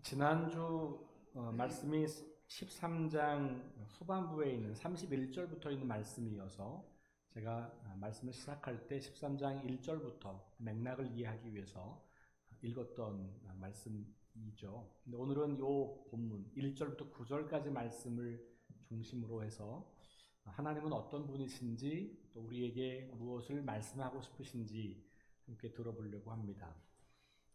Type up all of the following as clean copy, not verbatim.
지난주 말씀이 13장 후반부에 있는 31절부터 있는 말씀이어서 제가 말씀을 시작할 때 13장 1절부터 맥락을 이해하기 위해서 읽었던 말씀이죠. 근데 오늘은 이 본문 1절부터 9절까지 말씀을 중심으로 해서 하나님은 어떤 분이신지 또 우리에게 무엇을 말씀하고 싶으신지 함께 들어보려고 합니다.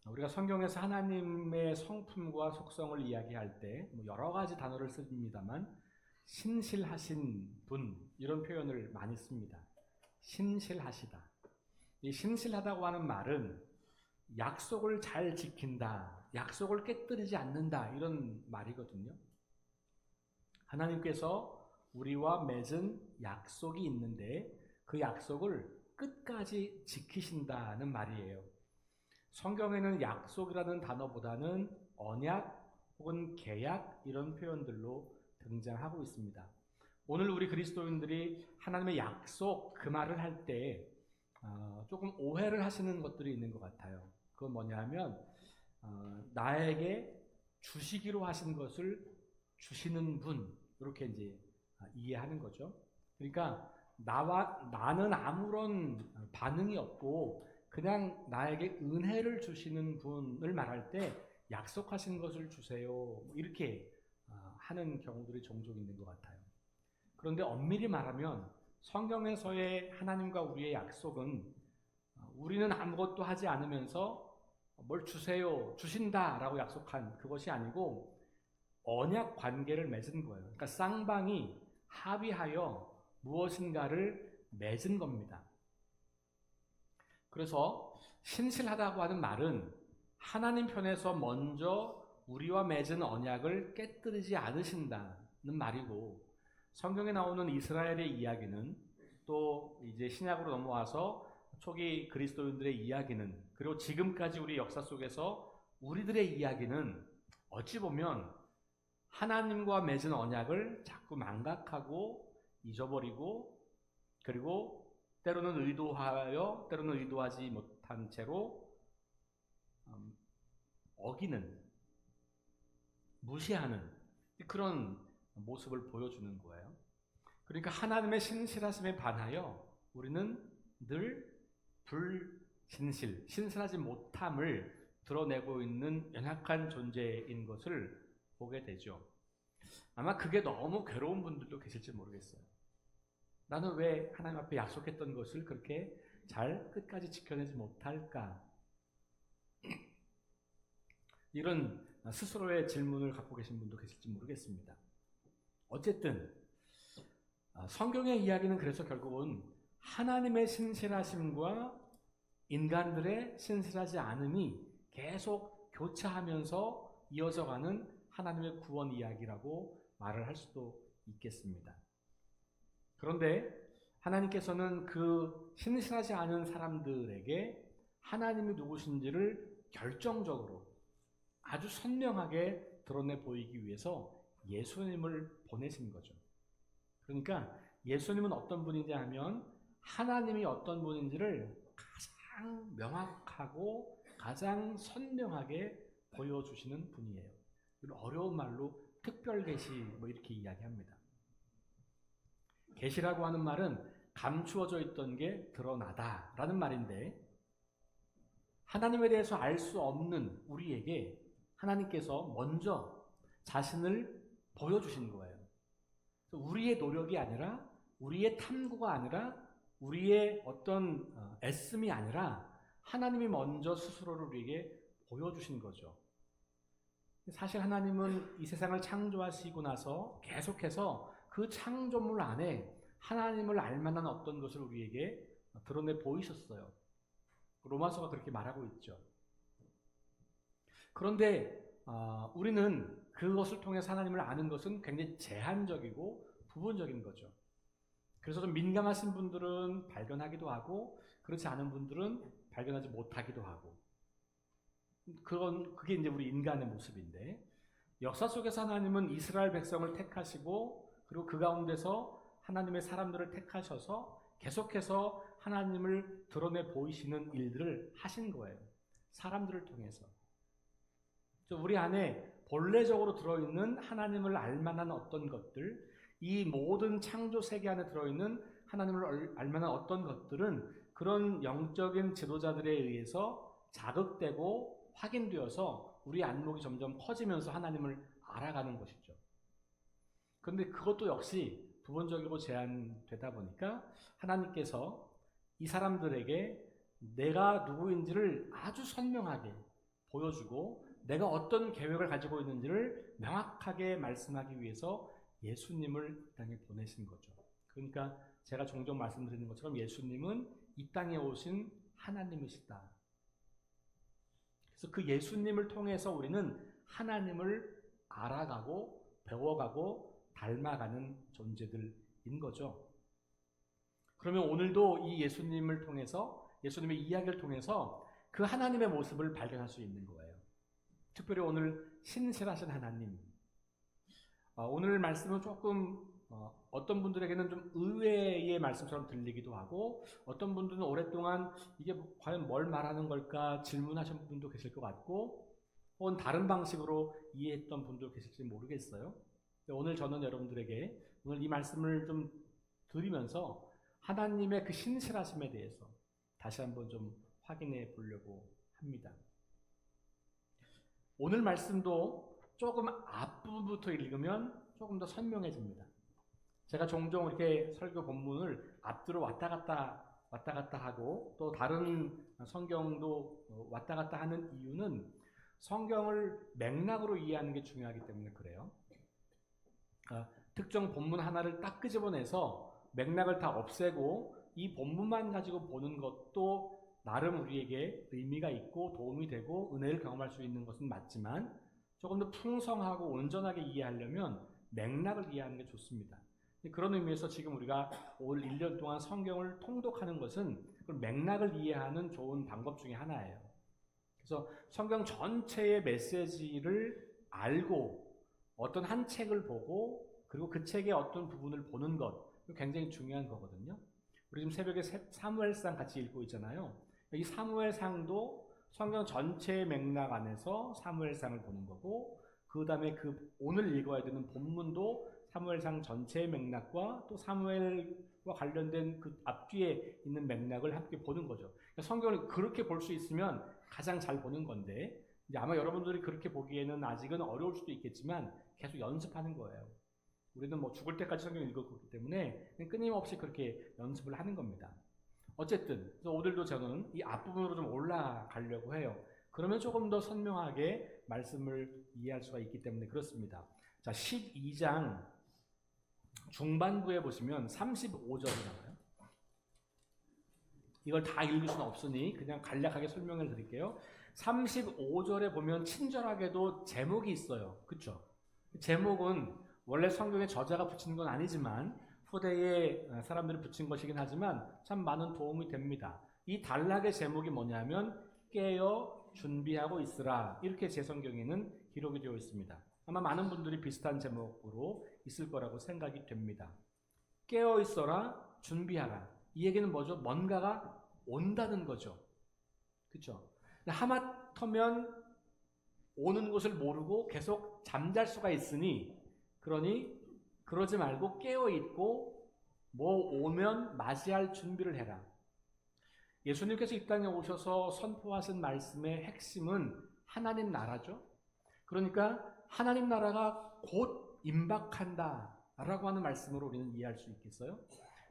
우리가 성경에서 하나님의 성품과 속성을 이야기할 때 여러 가지 단어를 씁니다만 신실하신 분 이런 표현을 많이 씁니다. 신실하시다. 이 신실하다고 하는 말은 약속을 잘 지킨다, 약속을 깨뜨리지 않는다 이런 말이거든요. 하나님께서 우리와 맺은 약속이 있는데 그 약속을 끝까지 지키신다는 말이에요. 성경에는 약속이라는 단어보다는 언약 혹은 계약 이런 표현들로 등장하고 있습니다. 오늘 우리 그리스도인들이 하나님의 약속 그 말을 할 때 조금 오해를 하시는 것들이 있는 것 같아요. 그건 뭐냐 하면 나에게 주시기로 하신 것을 주시는 분 이렇게 이제 이해하는 거죠. 그러니까 나는 아무런 반응이 없고 그냥 나에게 은혜를 주시는 분을 말할 때 약속하신 것을 주세요 이렇게 하는 경우들이 종종 있는 것 같아요. 그런데 엄밀히 말하면 성경에서의 하나님과 우리의 약속은 우리는 아무것도 하지 않으면서 뭘 주세요, 주신다라고 약속한 그것이 아니고 언약 관계를 맺은 거예요. 그러니까 쌍방이 합의하여 무엇인가를 맺은 겁니다. 그래서 신실하다고 하는 말은 하나님 편에서 먼저 우리와 맺은 언약을 깨뜨리지 않으신다는 말이고, 성경에 나오는 이스라엘의 이야기는 또 이제 신약으로 넘어와서 초기 그리스도인들의 이야기는, 그리고 지금까지 우리 역사 속에서 우리들의 이야기는 어찌 보면 하나님과 맺은 언약을 자꾸 망각하고 잊어버리고, 그리고 때로는 의도하여 때로는 의도하지 못한 채로 어기는, 무시하는 그런 모습을 보여주는 거예요. 그러니까 하나님의 신실하심에 반하여 우리는 늘 신실하지 못함을 드러내고 있는 연약한 존재인 것을 보게 되죠. 아마 그게 너무 괴로운 분들도 계실지 모르겠어요. 나는 왜 하나님 앞에 약속했던 것을 그렇게 잘 끝까지 지켜내지 못할까? 이런 스스로의 질문을 갖고 계신 분도 계실지 모르겠습니다. 어쨌든 성경의 이야기는 그래서 결국은 하나님의 신실하심과 인간들의 신실하지 않음이 계속 교차하면서 이어져가는 하나님의 구원 이야기라고 말을 할 수도 있겠습니다. 그런데 하나님께서는 그 신실하지 않은 사람들에게 하나님이 누구신지를 결정적으로 아주 선명하게 드러내 보이기 위해서 예수님을 보내신 거죠. 그러니까 예수님은 어떤 분이냐 하면 하나님이 어떤 분인지를 가장 명확하고 가장 선명하게 보여주시는 분이에요. 어려운 말로 특별계시 이렇게 이야기합니다. 계시라고 하는 말은 감추어져 있던 게 드러나다라는 말인데, 하나님에 대해서 알 수 없는 우리에게 하나님께서 먼저 자신을 보여주신 거예요. 우리의 노력이 아니라, 우리의 탐구가 아니라, 우리의 어떤 애씀이 아니라 하나님이 먼저 스스로를 우리에게 보여주신 거죠. 사실 하나님은 이 세상을 창조하시고 나서 계속해서 그 창조물 안에 하나님을 알만한 어떤 것을 우리에게 드러내 보이셨어요. 로마서가 그렇게 말하고 있죠. 그런데 우리는 그것을 통해서 하나님을 아는 것은 굉장히 제한적이고 부분적인 거죠. 그래서 좀 민감하신 분들은 발견하기도 하고 그렇지 않은 분들은 발견하지 못하기도 하고, 그게 이제 우리 인간의 모습인데, 역사 속에서 하나님은 이스라엘 백성을 택하시고 그리고 그 가운데서 하나님의 사람들을 택하셔서 계속해서 하나님을 드러내 보이시는 일들을 하신 거예요. 사람들을 통해서. 우리 안에 본래적으로 들어있는 하나님을 알만한 어떤 것들, 이 모든 창조 세계 안에 들어있는 하나님을 알만한 어떤 것들은 그런 영적인 지도자들에 의해서 자극되고 확인되어서 우리 안목이 점점 커지면서 하나님을 알아가는 것이죠. 그런데 그것도 역시 부분적이고 제한되다 보니까 하나님께서 이 사람들에게 내가 누구인지를 아주 선명하게 보여주고 내가 어떤 계획을 가지고 있는지를 명확하게 말씀하기 위해서 예수님을 이 땅에 보내신 거죠. 그러니까 제가 종종 말씀드리는 것처럼 예수님은 이 땅에 오신 하나님이시다. 그래서 그 예수님을 통해서 우리는 하나님을 알아가고 배워가고 닮아가는 존재들인 거죠. 그러면 오늘도 이 예수님을 통해서, 예수님의 이야기를 통해서 그 하나님의 모습을 발견할 수 있는 거예요. 특별히 오늘 신실하신 하나님. 오늘 말씀은 조금 어떤 분들에게는 좀 의외의 말씀처럼 들리기도 하고 어떤 분들은 오랫동안 이게 과연 뭘 말하는 걸까 질문하신 분도 계실 것 같고 혹은 다른 방식으로 이해했던 분도 계실지 모르겠어요. 오늘 저는 여러분들에게 오늘 이 말씀을 좀 드리면서 하나님의 그 신실하심에 대해서 다시 한번 좀 확인해 보려고 합니다. 오늘 말씀도 조금 앞부분부터 읽으면 조금 더 선명해집니다. 제가 종종 이렇게 설교 본문을 앞뒤로 왔다 갔다 하고 또 다른 성경도 왔다 갔다 하는 이유는 성경을 맥락으로 이해하는 게 중요하기 때문에 그래요. 특정 본문 하나를 딱 끄집어내서 맥락을 다 없애고 이 본문만 가지고 보는 것도 나름 우리에게 의미가 있고 도움이 되고 은혜를 경험할 수 있는 것은 맞지만 조금 더 풍성하고 온전하게 이해하려면 맥락을 이해하는 게 좋습니다. 그런 의미에서 지금 우리가 올 1년 동안 성경을 통독하는 것은 그 맥락을 이해하는 좋은 방법 중에 하나예요. 그래서 성경 전체의 메시지를 알고 어떤 한 책을 보고 그리고 그 책의 어떤 부분을 보는 것 굉장히 중요한 거거든요. 우리 지금 새벽에 사무엘상 같이 읽고 있잖아요. 이 사무엘상도 성경 전체의 맥락 안에서 사무엘상을 보는 거고 그 다음에 그 오늘 읽어야 되는 본문도 사무엘상 전체의 맥락과 또 사무엘과 관련된 그 앞뒤에 있는 맥락을 함께 보는 거죠. 그러니까 성경을 그렇게 볼 수 있으면 가장 잘 보는 건데 이제 아마 여러분들이 그렇게 보기에는 아직은 어려울 수도 있겠지만 계속 연습하는 거예요. 우리는 뭐 죽을 때까지 성경을 읽었기 때문에 끊임없이 그렇게 연습을 하는 겁니다. 어쨌든 오늘도 저는 이 앞부분으로 좀 올라가려고 해요. 그러면 조금 더 선명하게 말씀을 이해할 수가 있기 때문에 그렇습니다. 자, 12장 중반부에 보시면 35절이 나와요. 이걸 다 읽을 수는 없으니 그냥 간략하게 설명을 드릴게요. 35절에 보면 친절하게도 제목이 있어요. 그렇죠? 제목은 원래 성경에 저자가 붙인 건 아니지만 후대에 사람들이 붙인 것이긴 하지만 참 많은 도움이 됩니다. 이 단락의 제목이 뭐냐면 깨어 준비하고 있으라, 이렇게 제 성경에는 기록이 되어 있습니다. 아마 많은 분들이 비슷한 제목으로 있을 거라고 생각이 됩니다. 깨어 있어라, 준비하라. 이 얘기는 뭐죠? 뭔가가 온다는 거죠. 그렇죠? 하마터면 오는 것을 모르고 계속 잠잘 수가 있으니 그러니 그러지 말고 깨어 있고 뭐 오면 맞이할 준비를 해라. 예수님께서 이 땅에 오셔서 선포하신 말씀의 핵심은 하나님 나라죠. 그러니까 하나님 나라가 곧 임박한다 라고 하는 말씀으로 우리는 이해할 수 있겠어요?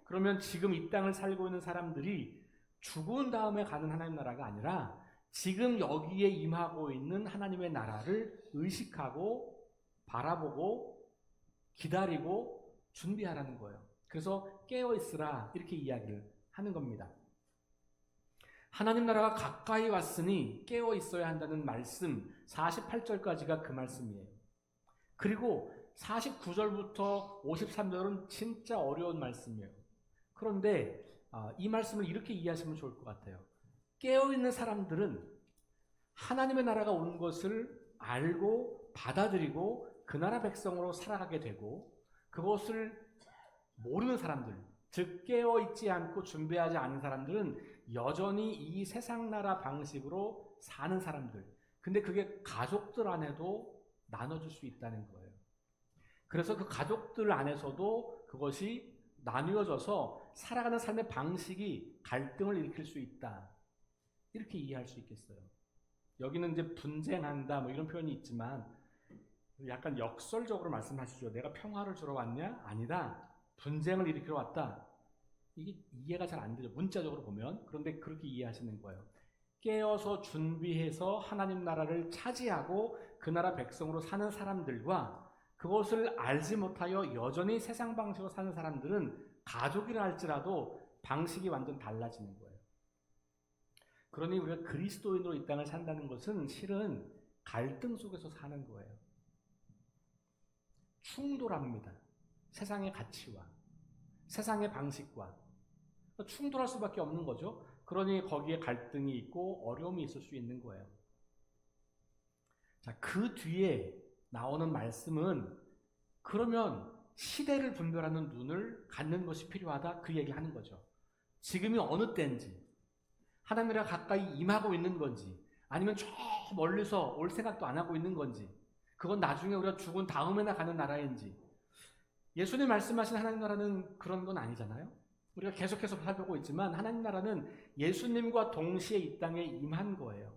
그러면 지금 이 땅을 살고 있는 사람들이 죽은 다음에 가는 하나님 나라가 아니라 지금 여기에 임하고 있는 하나님의 나라를 의식하고 바라보고 기다리고 준비하라는 거예요. 그래서 깨어있으라 이렇게 이야기를 하는 겁니다. 하나님 나라가 가까이 왔으니 깨어 있어야 한다는 말씀 48절까지가 그 말씀이에요. 그리고 49절부터 53절은 진짜 어려운 말씀이에요. 그런데 이 말씀을 이렇게 이해하시면 좋을 것 같아요. 깨어 있는 사람들은 하나님의 나라가 온 것을 알고 받아들이고 그 나라 백성으로 살아가게 되고 그것을 모르는 사람들, 즉 깨어있지 않고 준비하지 않은 사람들은 여전히 이 세상 나라 방식으로 사는 사람들. 근데 그게 가족들 안에도 나눠줄 수 있다는 거예요. 그래서 그 가족들 안에서도 그것이 나누어져서 살아가는 삶의 방식이 갈등을 일으킬 수 있다. 이렇게 이해할 수 있겠어요. 여기는 이제 분쟁한다 뭐 이런 표현이 있지만 약간 역설적으로 말씀하시죠. 내가 평화를 주러 왔냐? 아니다. 분쟁을 일으키러 왔다. 이게 이해가 잘 안 되죠. 문자적으로 보면. 그런데 그렇게 이해하시는 거예요. 깨어서 준비해서 하나님 나라를 차지하고 그 나라 백성으로 사는 사람들과 그것을 알지 못하여 여전히 세상 방식으로 사는 사람들은 가족이라 할지라도 방식이 완전 달라지는 거예요. 그러니 우리가 그리스도인으로 이 땅을 산다는 것은 실은 갈등 속에서 사는 거예요. 충돌합니다. 세상의 가치와 세상의 방식과 충돌할 수밖에 없는 거죠. 그러니 거기에 갈등이 있고 어려움이 있을 수 있는 거예요. 자, 그 뒤에 나오는 말씀은 그러면 시대를 분별하는 눈을 갖는 것이 필요하다 그 얘기를 하는 거죠. 지금이 어느 때인지 하나님이랑 가까이 임하고 있는 건지 아니면 저 멀리서 올 생각도 안 하고 있는 건지 그건 나중에 우리가 죽은 다음에나 가는 나라인지 예수님 말씀하신 하나님 나라는 그런 건 아니잖아요. 우리가 계속해서 살펴보고 있지만 하나님 나라는 예수님과 동시에 이 땅에 임한 거예요.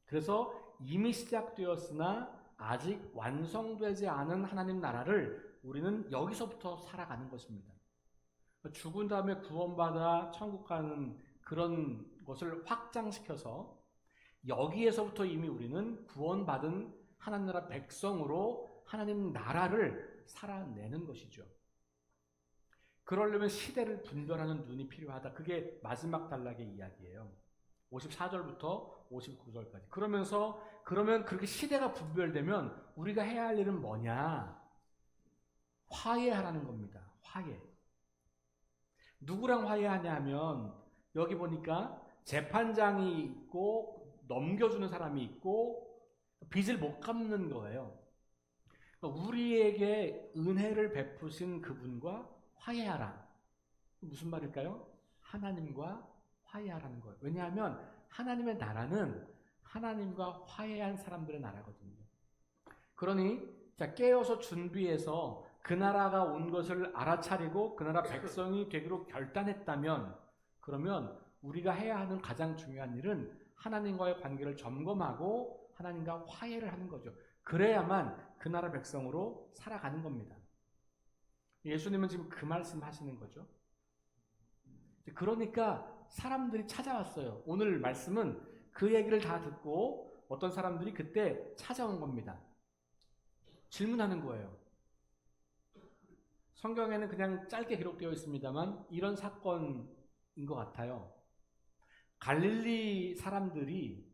그래서 이미 시작되었으나 아직 완성되지 않은 하나님 나라를 우리는 여기서부터 살아가는 것입니다. 죽은 다음에 구원받아 천국 가는 그런 것을 확장시켜서 여기에서부터 이미 우리는 구원받은 하나님 나라 백성으로 하나님 나라를 살아내는 것이죠. 그러려면 시대를 분별하는 눈이 필요하다. 그게 마지막 단락의 이야기예요. 54절부터 59절까지. 그러면 그렇게 시대가 분별되면 우리가 해야 할 일은 뭐냐? 화해하라는 겁니다. 화해. 누구랑 화해하냐 하면 여기 보니까 재판장이 있고 넘겨주는 사람이 있고 빚을 못 갚는 거예요. 우리에게 은혜를 베푸신 그분과 화해하라. 무슨 말일까요? 하나님과 화해하라는 거예요. 왜냐하면 하나님의 나라는 하나님과 화해한 사람들의 나라거든요. 그러니 깨어서 준비해서 그 나라가 온 것을 알아차리고 그 나라 백성이 되기로 결단했다면 그러면 우리가 해야 하는 가장 중요한 일은 하나님과의 관계를 점검하고 하나님과 화해를 하는 거죠. 그래야만 그 나라 백성으로 살아가는 겁니다. 예수님은 지금 그 말씀 하시는 거죠. 그러니까 사람들이 찾아왔어요. 오늘 말씀은 그 얘기를 다 듣고 어떤 사람들이 그때 찾아온 겁니다. 질문하는 거예요. 성경에는 그냥 짧게 기록되어 있습니다만 이런 사건인 것 같아요. 갈릴리 사람들이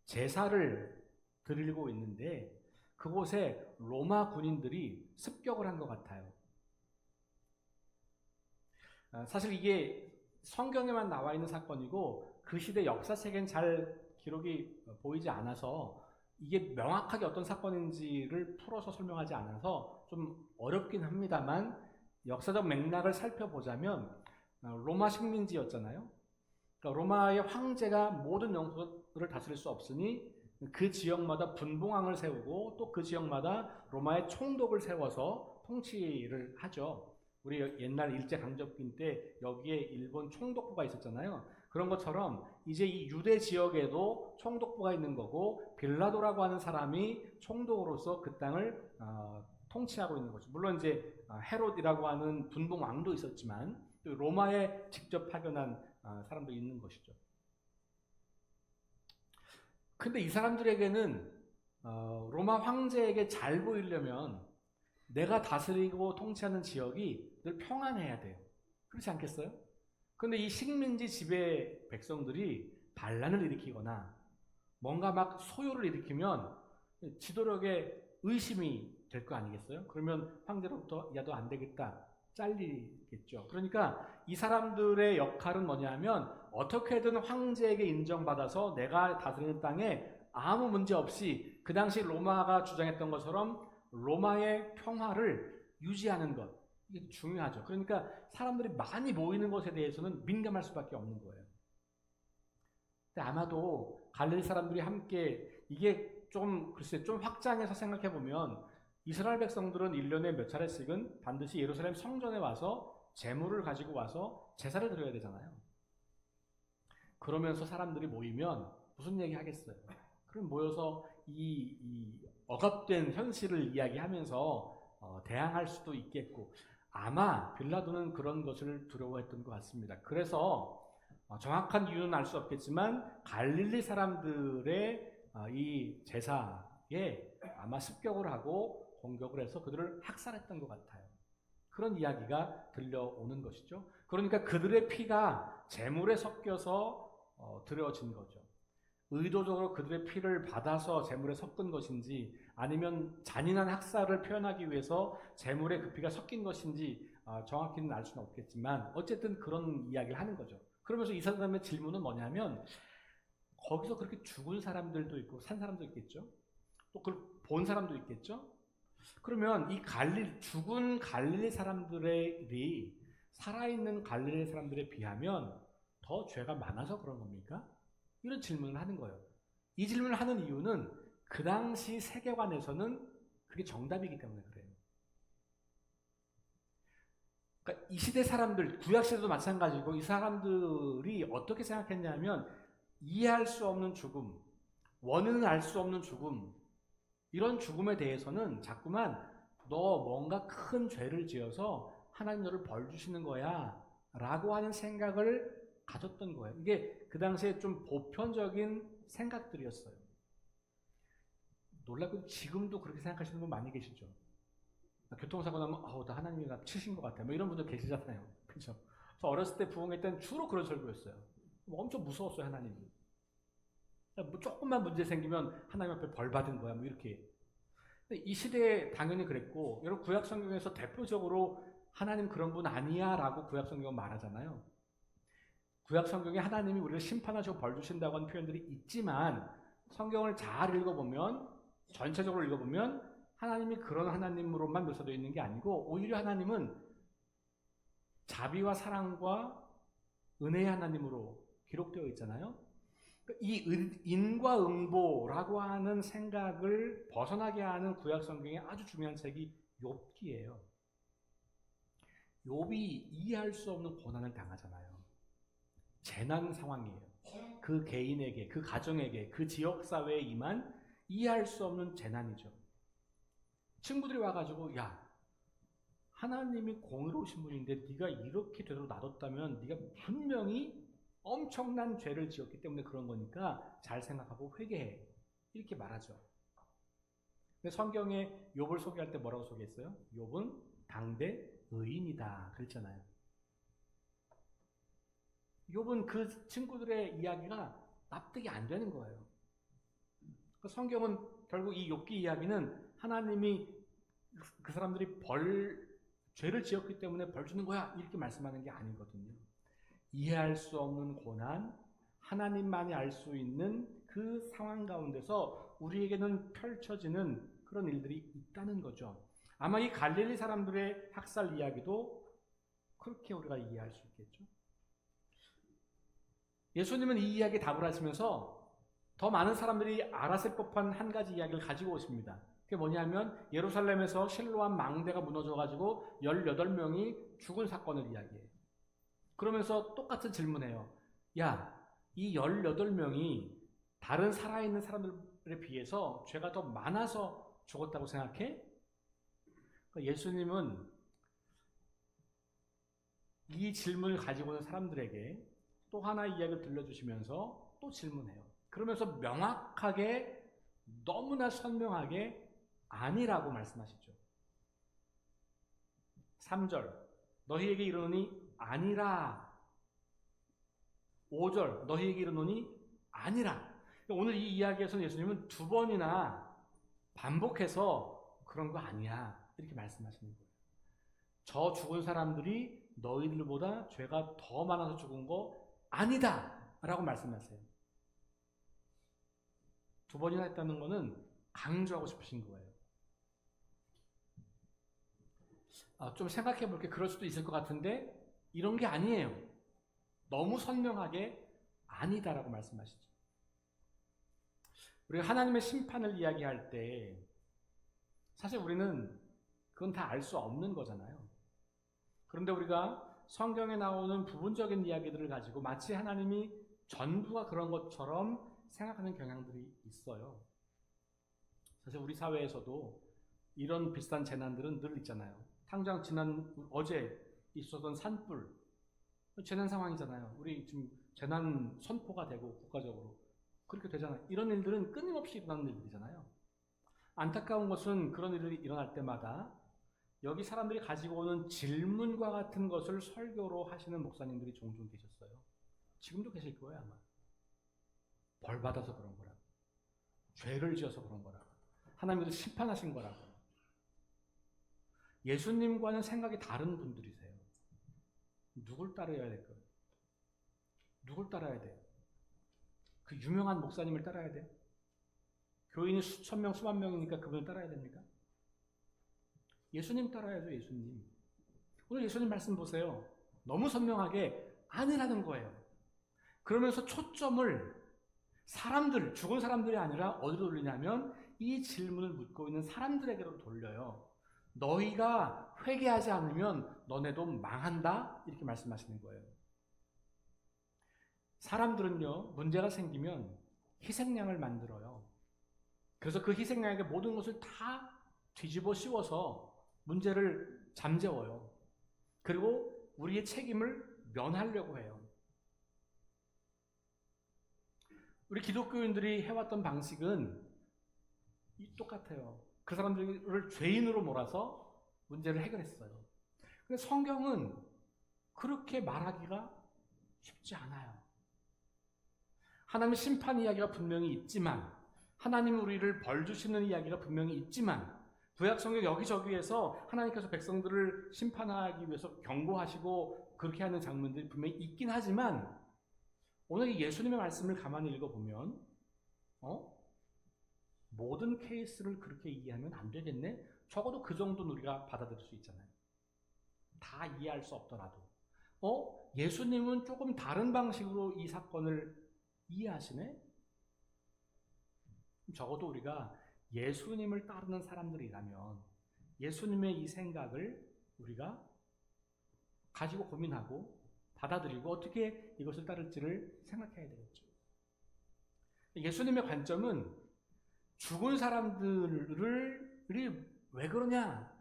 제사를 드리고 있는데 그곳에 로마 군인들이 습격을 한 것 같아요. 사실 이게 성경에만 나와 있는 사건이고 그 시대 역사책엔 잘 기록이 보이지 않아서 이게 명확하게 어떤 사건인지를 풀어서 설명하지 않아서 좀 어렵긴 합니다만 역사적 맥락을 살펴보자면 로마 식민지였잖아요. 그러니까 로마의 황제가 모든 영토를 다스릴 수 없으니 그 지역마다 분봉왕을 세우고 또 그 지역마다 로마의 총독을 세워서 통치를 하죠. 우리 옛날 일제강점기 때 여기에 일본 총독부가 있었잖아요. 그런 것처럼 이제 이 유대 지역에도 총독부가 있는 거고 빌라도라고 하는 사람이 총독으로서 그 땅을 통치하고 있는 거죠. 물론 이제 헤롯이라고 하는 분봉 왕도 있었지만 또 로마에 직접 파견한 사람도 있는 것이죠. 근데 이 사람들에게는 로마 황제에게 잘 보이려면 내가 다스리고 통치하는 지역이 늘 평안해야 돼요. 그렇지 않겠어요? 근데 이 식민지 지배 백성들이 반란을 일으키거나 뭔가 막 소요를 일으키면 지도력에 의심이 될 거 아니겠어요? 그러면 황제로부터 야, 너 안 되겠다. 잘리겠죠. 그러니까 이 사람들의 역할은 뭐냐면 어떻게든 황제에게 인정받아서 내가 다스리는 땅에 아무 문제 없이 그 당시 로마가 주장했던 것처럼 로마의 평화를 유지하는 것. 이게 중요하죠. 그러니까 사람들이 많이 모이는 것에 대해서는 민감할 수밖에 없는 거예요. 근데 아마도 갈릴리 사람들이 함께 이게 글쎄 좀 확장해서 생각해 보면 이스라엘 백성들은 1년에 몇 차례씩은 반드시 예루살렘 성전에 와서 제물을 가지고 와서 제사를 드려야 되잖아요. 그러면서 사람들이 모이면 무슨 얘기 하겠어요? 그럼 모여서 이 억압된 현실을 이야기하면서 대항할 수도 있겠고, 아마 빌라도는 그런 것을 두려워했던 것 같습니다. 그래서 정확한 이유는 알 수 없겠지만 갈릴리 사람들의 이 제사에 아마 습격을 하고 공격을 해서 그들을 학살했던 것 같아요. 그런 이야기가 들려오는 것이죠. 그러니까 그들의 피가 제물에 섞여서 드려진 거죠. 의도적으로 그들의 피를 받아서 제물에 섞은 것인지, 아니면 잔인한 학살을 표현하기 위해서 제물에 그 피가 섞인 것인지 정확히는 알 수는 없겠지만 어쨌든 그런 이야기를 하는 거죠. 그러면서 이 사람의 질문은 뭐냐면, 거기서 그렇게 죽은 사람들도 있고 산 사람도 있겠죠. 또 그걸 본 사람도 있겠죠. 그러면 이 죽은 갈릴리 사람들이 살아있는 갈릴리 사람들에 비하면 더 죄가 많아서 그런 겁니까? 이런 질문을 하는 거예요. 이 질문을 하는 이유는 그 당시 세계관에서는 그게 정답이기 때문에 그래요. 그러니까 이 시대 사람들, 구약시대도 마찬가지고, 이 사람들이 어떻게 생각했냐면, 이해할 수 없는 죽음, 원인을 알 수 없는 죽음, 이런 죽음에 대해서는 자꾸만 너 뭔가 큰 죄를 지어서 하나님 너를 벌 주시는 거야 라고 하는 생각을 가졌던 거예요. 이게 그 당시에 좀 보편적인 생각들이었어요. 놀랍게도 지금도 그렇게 생각하시는 분 많이 계시죠. 교통사고 나면 나 하나님이 나 치신 것 같아, 뭐 이런 분들 계시잖아요. 그렇죠? 저 어렸을 때 부흥회 때는 주로 그런 설교였어요. 엄청 무서웠어요, 하나님이. 뭐 조금만 문제 생기면 하나님 앞에 벌 받은 거야, 뭐 이렇게. 근데 이 시대에 당연히 그랬고, 여러분 구약 성경에서 대표적으로 하나님 그런 분 아니야 라고 구약 성경은 말하잖아요. 구약 성경에 하나님이 우리를 심판하시고 벌 주신다고 하는 표현들이 있지만, 성경을 잘 읽어보면, 전체적으로 읽어보면 하나님이 그런 하나님으로만 묘사되어 있는 게 아니고, 오히려 하나님은 자비와 사랑과 은혜의 하나님으로 기록되어 있잖아요. 이 인과응보라고 하는 생각을 벗어나게 하는 구약 성경의 아주 중요한 책이 욥기예요. 욥이 이해할 수 없는 고난을 당하잖아요. 재난 상황이에요. 그 개인에게, 그 가정에게, 그 지역사회에 임한 이해할 수 없는 재난이죠. 친구들이 와가지고, 야, 하나님이 공의로우신 분인데 네가 이렇게 되도록 놔뒀다면 네가 분명히 엄청난 죄를 지었기 때문에 그런 거니까 잘 생각하고 회개해, 이렇게 말하죠. 근데 성경에 욥을 소개할 때 뭐라고 소개했어요? 욥은 당대 의인이다 그랬잖아요. 욥은 그 친구들의 이야기가 납득이 안 되는 거예요. 성경은 결국 이 욥기 이야기는 하나님이 그 사람들이 죄를 지었기 때문에 벌 주는 거야 이렇게 말씀하는 게 아니거든요. 이해할 수 없는 고난, 하나님만이 알 수 있는 그 상황 가운데서 우리에게는 펼쳐지는 그런 일들이 있다는 거죠. 아마 이 갈릴리 사람들의 학살 이야기도 그렇게 우리가 이해할 수 있겠죠. 예수님은 이 이야기에 답을 하시면서 더 많은 사람들이 알았을 법한 한 가지 이야기를 가지고 오십니다. 그게 뭐냐면 예루살렘에서 실로암 망대가 무너져가지고 18명이 죽은 사건을 이야기해요. 그러면서 똑같은 질문해요. 야, 이 18명이 다른 살아있는 사람들에 비해서 죄가 더 많아서 죽었다고 생각해? 그러니까 예수님은 이 질문을 가지고 있는 사람들에게 또 하나의 이야기를 들려주시면서 또 질문해요. 그러면서 명확하게, 너무나 선명하게 아니라고 말씀하시죠. 3절, 너희에게 이르노니 아니라. 5절, 너희에게 이르노니 아니라. 오늘 이 이야기에서는 예수님은 2번이나 반복해서 그런 거 아니야 이렇게 말씀하시는 거예요. 저 죽은 사람들이 너희들보다 죄가 더 많아서 죽은 거 아니다 라고 말씀하세요. 2번이나 했다는 거는 강조하고 싶으신 거예요. 좀 생각해 볼게. 그럴 수도 있을 것 같은데 이런 게 아니에요. 너무 선명하게 아니다라고 말씀하시죠. 우리가 하나님의 심판을 이야기할 때 사실 우리는 그건 다 알 수 없는 거잖아요. 그런데 우리가 성경에 나오는 부분적인 이야기들을 가지고 마치 하나님이 전부가 그런 것처럼 생각하는 경향들이 있어요. 사실 우리 사회에서도 이런 비슷한 재난들은 늘 있잖아요. 당장 어제 있었던 산불, 재난 상황이잖아요. 우리 지금 재난 선포가 되고 국가적으로 그렇게 되잖아요. 이런 일들은 끊임없이 일어나는 일들이잖아요. 안타까운 것은 그런 일들이 일어날 때마다 여기 사람들이 가지고 오는 질문과 같은 것을 설교로 하시는 목사님들이 종종 계셨어요. 지금도 계실 거예요, 아마. 벌 받아서 그런 거라고. 죄를 지어서 그런 거라고. 하나님께서 심판하신 거라고. 예수님과는 생각이 다른 분들이세요. 누굴 따라야 될까요? 누굴 따라야 돼요? 그 유명한 목사님을 따라야 돼요? 교인이 수천 명, 수만 명이니까 그분을 따라야 됩니까? 예수님 따라야죠, 예수님. 오늘 예수님 말씀 보세요. 너무 선명하게 아니라는 거예요. 그러면서 초점을 죽은 사람들이 아니라 어디로 돌리냐면 이 질문을 묻고 있는 사람들에게로 돌려요. 너희가 회개하지 않으면 너네도 망한다? 이렇게 말씀하시는 거예요. 사람들은요, 문제가 생기면 희생양을 만들어요. 그래서 그 희생양에게 모든 것을 다 뒤집어 씌워서 문제를 잠재워요. 그리고 우리의 책임을 면하려고 해요. 우리 기독교인들이 해왔던 방식은 똑같아요. 그 사람들을 죄인으로 몰아서 문제를 해결했어요. 근데 성경은 그렇게 말하기가 쉽지 않아요. 하나님의 심판 이야기가 분명히 있지만, 하나님이 우리를 벌 주시는 이야기가 분명히 있지만, 구약성경 여기저기에서 하나님께서 백성들을 심판하기 위해서 경고하시고 그렇게 하는 장면들이 분명히 있긴 하지만, 오늘 이 예수님의 말씀을 가만히 읽어보면 모든 케이스를 그렇게 이해하면 안 되겠네? 적어도 그 정도는 우리가 받아들일 수 있잖아요. 다 이해할 수 없더라도 예수님은 조금 다른 방식으로 이 사건을 이해하시네? 적어도 우리가 예수님을 따르는 사람들이라면 예수님의 이 생각을 우리가 가지고 고민하고 받아들이고 어떻게 이것을 따를지를 생각해야 되겠죠. 예수님의 관점은 죽은 사람들이 왜 그러냐,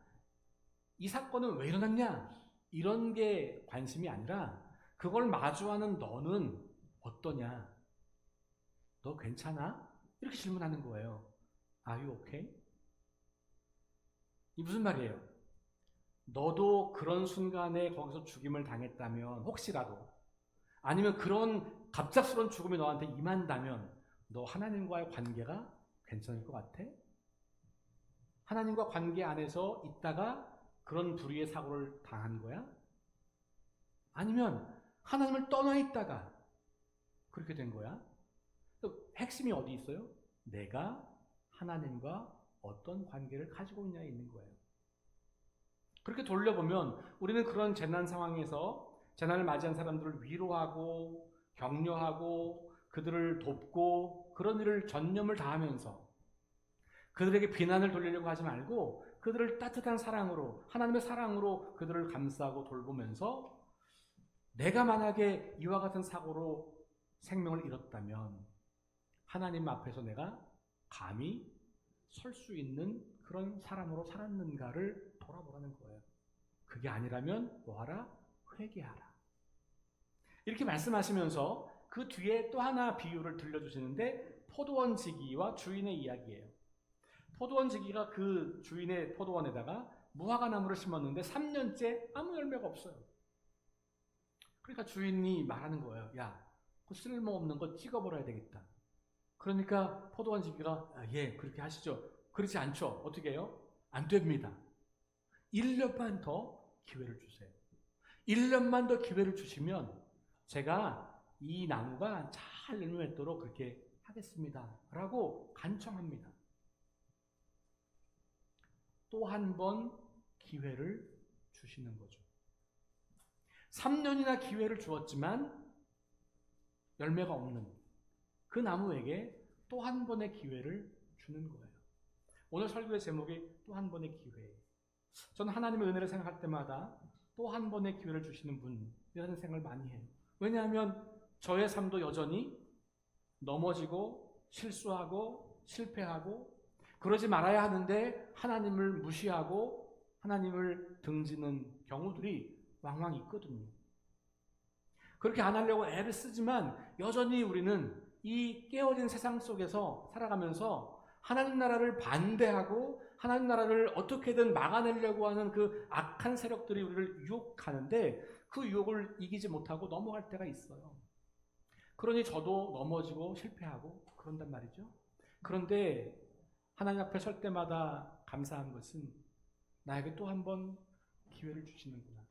이 사건은 왜 일어났냐, 이런 게 관심이 아니라 그걸 마주하는 너는 어떠냐, 너 괜찮아? 이렇게 질문하는 거예요. Are you okay? 이 무슨 말이에요? 너도 그런 순간에 거기서 죽임을 당했다면, 혹시라도, 아니면 그런 갑작스러운 죽음이 너한테 임한다면 너 하나님과의 관계가 괜찮을 것 같아? 하나님과 관계 안에서 있다가 그런 불의의 사고를 당한 거야? 아니면 하나님을 떠나 있다가 그렇게 된 거야? 핵심이 어디 있어요? 내가 하나님과 어떤 관계를 가지고 있냐에 있는 거예요. 그렇게 돌려보면 우리는 그런 재난 상황에서 재난을 맞이한 사람들을 위로하고 격려하고 그들을 돕고 그런 일을 전념을 다하면서 그들에게 비난을 돌리려고 하지 말고 그들을 따뜻한 사랑으로, 하나님의 사랑으로 그들을 감싸고 돌보면서 내가 만약에 이와 같은 사고로 생명을 잃었다면 하나님 앞에서 내가 감히 설 수 있는 그런 사람으로 살았는가를 돌아보라는 거예요. 그게 아니라면 뭐하라? 회개하라. 이렇게 말씀하시면서 그 뒤에 또 하나 비유를 들려주시는데 포도원 지기와 주인의 이야기예요. 포도원 지기가 그 주인의 포도원에다가 무화과 나무를 심었는데 3년째 아무 열매가 없어요. 그러니까 주인이 말하는 거예요. 야, 그 쓸모없는 거 찍어버려야 되겠다. 그러니까 포도원 지기가 예, 그렇게 하시죠. 그렇지 않죠. 어떻게 해요? 안 됩니다. 1년만 더 기회를 주세요. 1년만 더 기회를 주시면 제가 이 나무가 잘 열매 맺도록 그렇게 하겠습니다. 라고 간청합니다. 또 한 번 기회를 주시는 거죠. 3년이나 기회를 주었지만 열매가 없는 그 나무에게 또 한 번의 기회를 주는 거예요. 오늘 설교의 제목이 또 한 번의 기회. 저는 하나님의 은혜를 생각할 때마다 또 한 번의 기회를 주시는 분이라는 생각을 많이 해요. 왜냐하면 저의 삶도 여전히 넘어지고 실수하고 실패하고 그러지 말아야 하는데 하나님을 무시하고 하나님을 등지는 경우들이 왕왕 있거든요. 그렇게 안 하려고 애를 쓰지만 여전히 우리는 이 깨어진 세상 속에서 살아가면서 하나님 나라를 반대하고 하나님 나라를 어떻게든 막아내려고 하는 그 악한 세력들이 우리를 유혹하는데 그 유혹을 이기지 못하고 넘어갈 때가 있어요. 그러니 저도 넘어지고 실패하고 그런단 말이죠. 그런데 하나님 앞에 설 때마다 감사한 것은 나에게 또 한 번 기회를 주시는구나.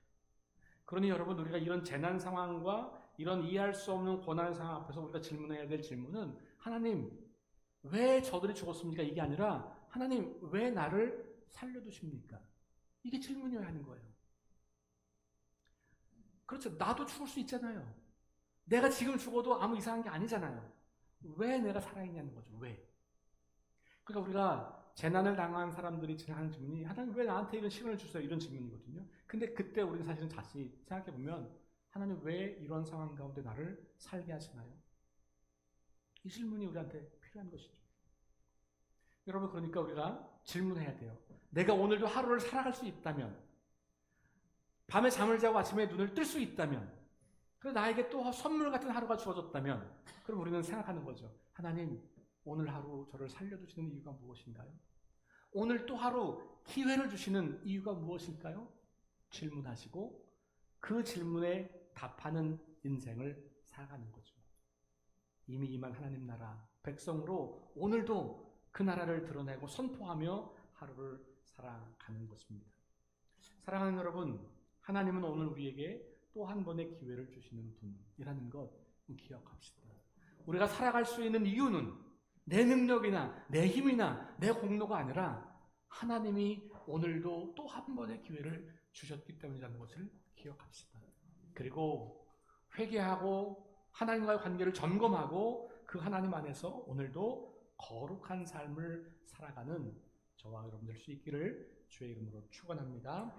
그러니 여러분, 우리가 이런 재난 상황과 이런 이해할 수 없는 고난 상황 앞에서 우리가 질문해야 될 질문은 하나님, 왜 저들이 죽었습니까? 이게 아니라 하나님, 왜 나를 살려두십니까? 이게 질문이어야 하는 거예요. 그렇죠. 나도 죽을 수 있잖아요. 내가 지금 죽어도 아무 이상한 게 아니잖아요. 왜 내가 살아있냐는 거죠. 왜? 그러니까 우리가 재난을 당한 사람들이 하는 질문이 하나님 왜 나한테 이런 시간을 주세요? 이런 질문이거든요. 근데 그때 우리는 사실은 다시 생각해보면 하나님 왜 이런 상황 가운데 나를 살게 하시나요? 이 질문이 우리한테 필요한 것이죠. 여러분, 그러니까 우리가 질문해야 돼요. 내가 오늘도 하루를 살아갈 수 있다면, 밤에 잠을 자고 아침에 눈을 뜰 수 있다면, 그리고 나에게 또 선물 같은 하루가 주어졌다면, 그럼 우리는 생각하는 거죠. 하나님, 오늘 하루 저를 살려주시는 이유가 무엇인가요? 오늘 또 하루 기회를 주시는 이유가 무엇일까요? 질문하시고 그 질문에 답하는 인생을 살아가는 거죠. 이미 임한 하나님 나라 백성으로 오늘도 그 나라를 드러내고 선포하며 하루를 살아가는 것입니다. 사랑하는 여러분, 하나님은 오늘 우리에게 또 한 번의 기회를 주시는 분이라는 것 기억합시다. 우리가 살아갈 수 있는 이유는 내 능력이나 내 힘이나 내 공로가 아니라 하나님이 오늘도 또 한 번의 기회를 주셨기 때문이라는 것을 기억합시다. 그리고 회개하고 하나님과의 관계를 점검하고 그 하나님 안에서 오늘도 거룩한 삶을 살아가는 저와 여러분들 수 있기를 주의 이름으로 축원합니다.